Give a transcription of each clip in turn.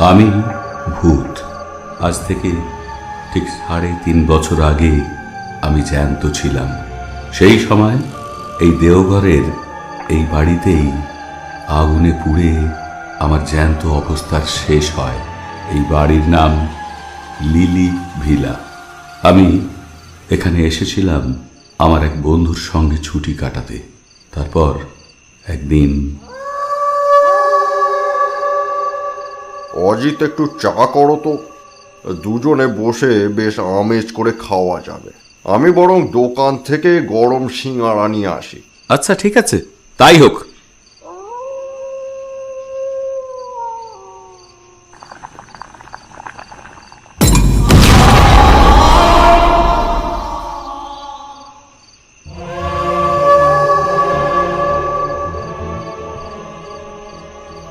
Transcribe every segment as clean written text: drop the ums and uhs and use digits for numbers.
আমি ভূত। আজ থেকে ঠিক 3.5 বছর আগে আমি জ্যান্ত ছিলাম। সেই সময় এই দেওঘরের এই বাড়িতেই আগুনে পুড়ে আমার জ্যান্ত অবস্থার শেষ হয়। এই বাড়ির নাম লিলি ভিলা। আমি এখানে এসেছিলাম আমার এক বন্ধুর সঙ্গে ছুটি কাটাতে। তারপর একদিন অজিত, একটু চা করো তো, দুজনে বসে বেশ আমেজ করে খাওয়া যাবে। আমি বরং দোকান থেকে গরম সিঙাড়া নিয়ে আসি। আচ্ছা, ঠিক আছে, তাই হোক।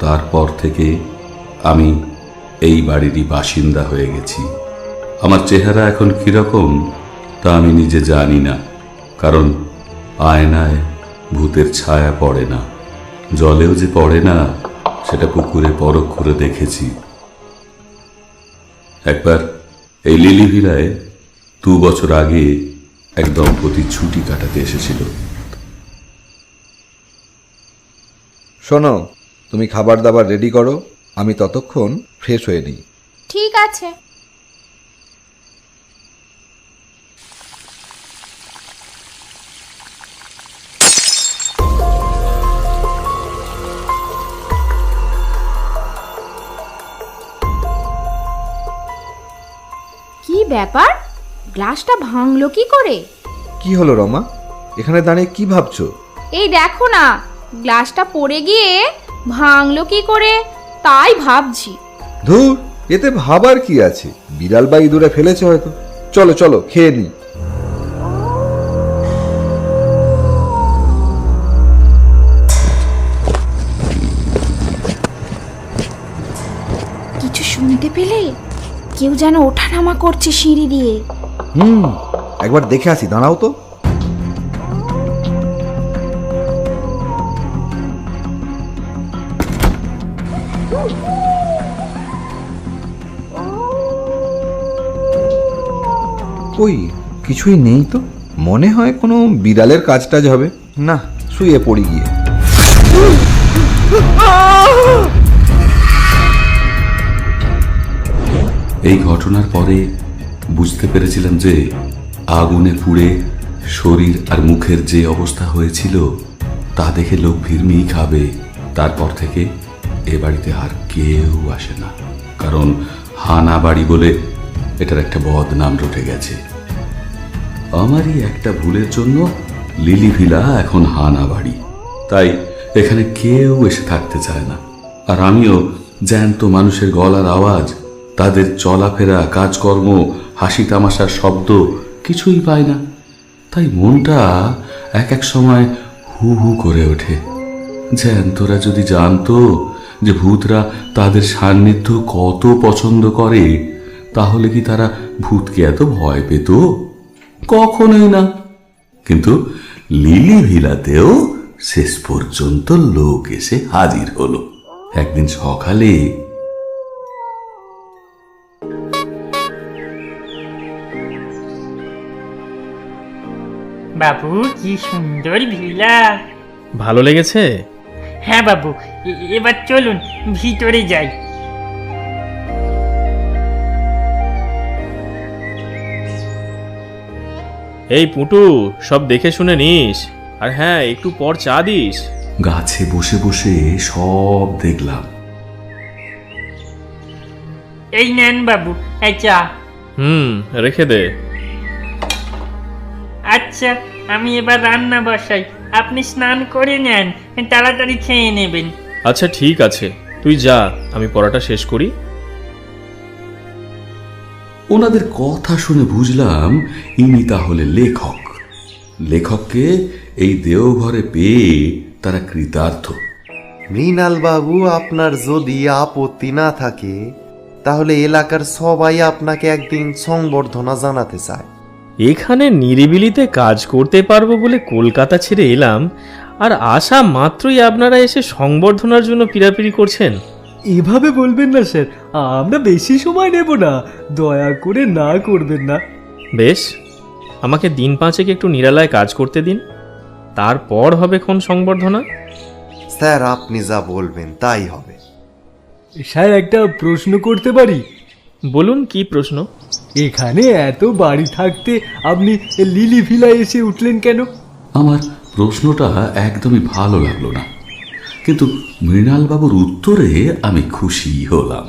তারপর থেকে আমি এই বাড়িরই বাসিন্দা হয়ে গেছি। আমার চেহারা এখন কিরকম তা আমি নিজে জানি না, কারণ আয়নায় ভূতের ছায়া পড়ে না, জলেও যে পড়ে না সেটা পুকুরে পরখ করে দেখেছি। একবার এই লিলি ভিলায় 2 বছর আগে এক দম্পতি ছুটি কাটাতে এসেছিল। শোনো, তুমি খাবার দাবার রেডি করো, আমি ততক্ষণ ফ্রেশ হয়ে নিই। ঠিক আছে। কি ব্যাপার, গ্লাসটা ভাঙলো কি করে? কি হলো রমা, এখানে দাঁড়িয়ে কি ভাবছো? এই দেখো না, গ্লাসটা পড়ে গিয়ে ভাঙলো কি করে তাই ভাবছি। ধুর, এতে ভাবার কি আছে, বিড়াল বা ইঁদুরে ফেলেছে হয়তো। চলো চলো, খেয়ে নি। কিছু শুনতে পেলে? কেউ যেন ওঠানামা করছে সিঁড়ি দিয়ে। একবার দেখে আসি, দাঁড়াও তো। কই, কিছুই নেই তো। মনে হয় কোনো বিড়ালের কাজ টাজ হবে। না, শুয়ে পড়ি গিয়ে। এই ঘটনার পরে বুঝতে পেরেছিলাম যে আগুনে পুড়ে শরীর আর মুখের যে অবস্থা হয়েছিল তা দেখে লোক ভিড়মিই খাবে। তারপর থেকে এ বাড়িতে আর কেউ আসে না, কারণ হানা বাড়ি বলে এটার একটা বদনাম রটে গেছে। আমারই একটা ভুলের জন্য লিলি ভিলা এখন হানা বাড়ি, তাই এখানে কেউ এসে থাকতে চায় না। আর আমিও জ্যান্ত মানুষের গলার আওয়াজ, তাদের চলাফেরা, কাজকর্ম, হাসি তামাশার শব্দ কিছুই পাই না। তাই মনটা এক এক সময় হু হু করে ওঠে। জ্যান্তরা যদি জানতো যে ভূতরা তাদের সান্নিধ্য কত পছন্দ করে, তাহলে কি তারা ভূতকে এত ভয় পেত? কখনোই না। কিন্তু লিলি ভিলাতেও শেষ পর্যন্ত লোক এসে হাজির হলো। একদিন সকালে বাবু, কি সুন্দর ভিলা। ভালো লেগেছে? হ্যাঁ বাবু, এবার চলুন ভিতরে যাই। এই পুটু, সব দেখে শুনে নিস, আর হ্যাঁ, একটু পর চা দিস। গাছে বসে বসে সব দেখলাম। এই নেন বাবু, এই চা। রেখে দে। আচ্ছা, আমি এবার রান্না বসাই, আপনি স্নান করে নেন, তাড়াতাড়ি খেয়ে নেবেন। আচ্ছা ঠিক আছে, তুই যা, আমি পড়াটা শেষ করি। ওনাদের কথা শুনে বুঝলাম ইনি তাহলে লেখক। লেখককে এই দেওঘরে পেয়ে তারা কৃতার্থ। মৃণাল বাবু, আপনার যদি আপত্তি না থাকে তাহলে এলাকার সবাই আপনাকে একদিন সংবর্ধনা জানাতে চায়। এখানে নিরিবিলিতে কাজ করতে পারবো বলে কলকাতা ছেড়ে এলাম, আর আসা মাত্রই আপনারা এসে সংবর্ধনার জন্য পিড়াপিড়ি করছেন। এভাবে বলবেন না স্যার, আমরা বেশি সময় নেব না, দয়া করে না করবেন না। বেশ, আমাকে দিন পাঁচেক একটু নিরালায় কাজ করতে দিন, তারপর হবে ক্ষণ সংবর্ধনা। স্যার আপনি যা বলবেন তাই হবে। স্যার একটা প্রশ্ন করতে পারি? বলুন, কি প্রশ্ন? এখানে এত বাড়ি থাকতে আপনি লিলি ভিলায় এসে উঠলেন কেন? আমার প্রশ্নটা একদমই ভালো লাগলো না, কিন্তু মৃণালবাবুর উত্তরে আমি খুশি হলাম।